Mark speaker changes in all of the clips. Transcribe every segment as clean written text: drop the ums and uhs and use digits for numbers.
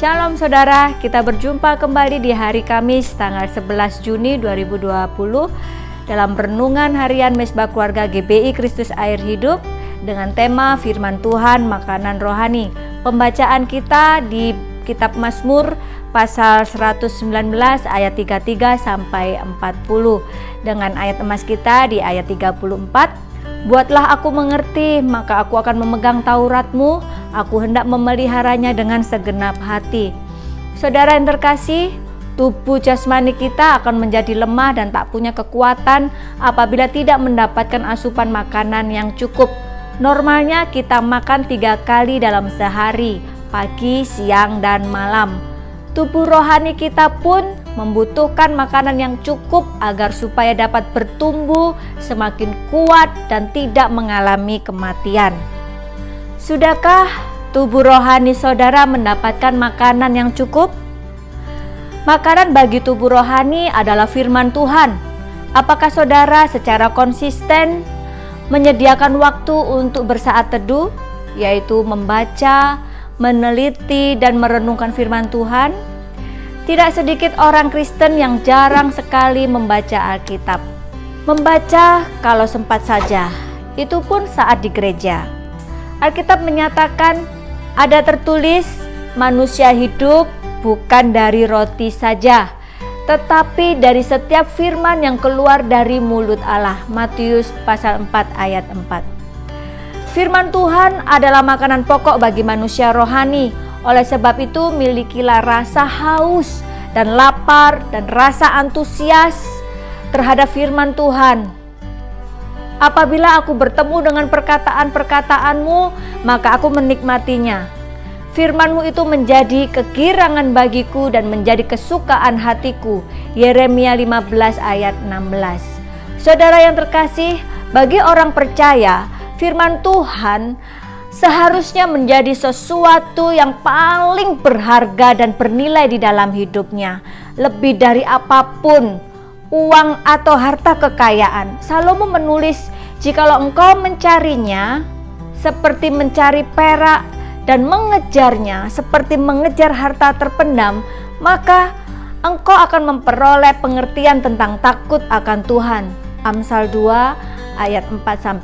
Speaker 1: Shalom saudara, kita berjumpa kembali di hari Kamis tanggal 11 Juni 2020 dalam renungan harian Mesbah Keluarga GBI Kristus Air Hidup dengan tema Firman Tuhan Makanan Rohani. Pembacaan kita di Kitab Mazmur pasal 119 ayat 33 sampai 40 dengan ayat emas kita di ayat 34. Buatlah aku mengerti, maka aku akan memegang Taurat-Mu, aku hendak memeliharanya dengan segenap hati. Saudara yang terkasih, tubuh jasmani kita akan menjadi lemah dan tak punya kekuatan apabila tidak mendapatkan asupan makanan yang cukup. Normalnya kita makan 3 kali dalam sehari, pagi, siang, dan malam. Tubuh rohani kita pun membutuhkan makanan yang cukup agar supaya dapat bertumbuh semakin kuat dan tidak mengalami kematian. Sudahkah tubuh rohani saudara mendapatkan makanan yang cukup? Makanan bagi tubuh rohani adalah firman Tuhan. Apakah saudara secara konsisten menyediakan waktu untuk bersaat teduh, yaitu membaca, meneliti, dan merenungkan firman Tuhan? Tidak sedikit orang Kristen yang jarang sekali membaca Alkitab. Membaca kalau sempat saja, itu pun saat di gereja. Alkitab menyatakan ada tertulis manusia hidup bukan dari roti saja, tetapi dari setiap firman yang keluar dari mulut Allah. Matius pasal 4 ayat 4. Firman Tuhan adalah makanan pokok bagi manusia rohani. Oleh sebab itu, milikilah rasa haus dan lapar dan rasa antusias terhadap firman Tuhan. Apabila aku bertemu dengan perkataan-perkataan-Mu, maka aku menikmatinya. Firman-Mu itu menjadi kegirangan bagiku dan menjadi kesukaan hatiku. Yeremia 15 ayat 16. Saudara yang terkasih, bagi orang percaya, firman Tuhan seharusnya menjadi sesuatu yang paling berharga dan bernilai di dalam hidupnya. Lebih dari apapun, uang atau harta kekayaan. Salomo menulis, jikalau engkau mencarinya seperti mencari perak dan mengejarnya seperti mengejar harta terpendam, maka engkau akan memperoleh pengertian tentang takut akan Tuhan. Amsal 2 ayat 4-5.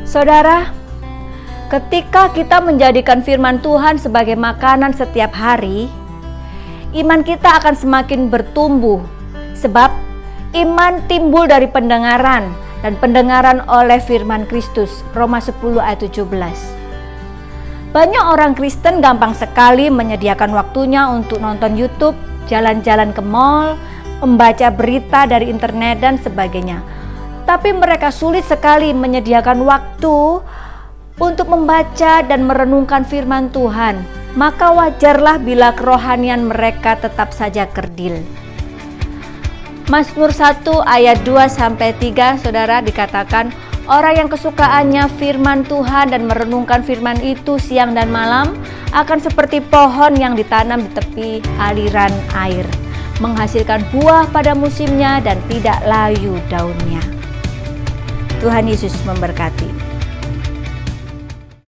Speaker 1: Saudara, ketika kita menjadikan firman Tuhan sebagai makanan setiap hari, iman kita akan semakin bertumbuh. Sebab iman timbul dari pendengaran, dan pendengaran oleh firman Kristus. Roma 10 ayat 17. Banyak orang Kristen gampang sekali menyediakan waktunya untuk nonton YouTube, jalan-jalan ke mall, membaca berita dari internet dan sebagainya. Tapi mereka sulit sekali menyediakan waktu untuk membaca dan merenungkan firman Tuhan. Maka wajarlah bila kerohanian mereka tetap saja kerdil. Mazmur 1 ayat 2-3 saudara dikatakan, orang yang kesukaannya firman Tuhan dan merenungkan firman itu siang dan malam akan seperti pohon yang ditanam di tepi aliran air, menghasilkan buah pada musimnya dan tidak layu daunnya. Tuhan Yesus memberkati.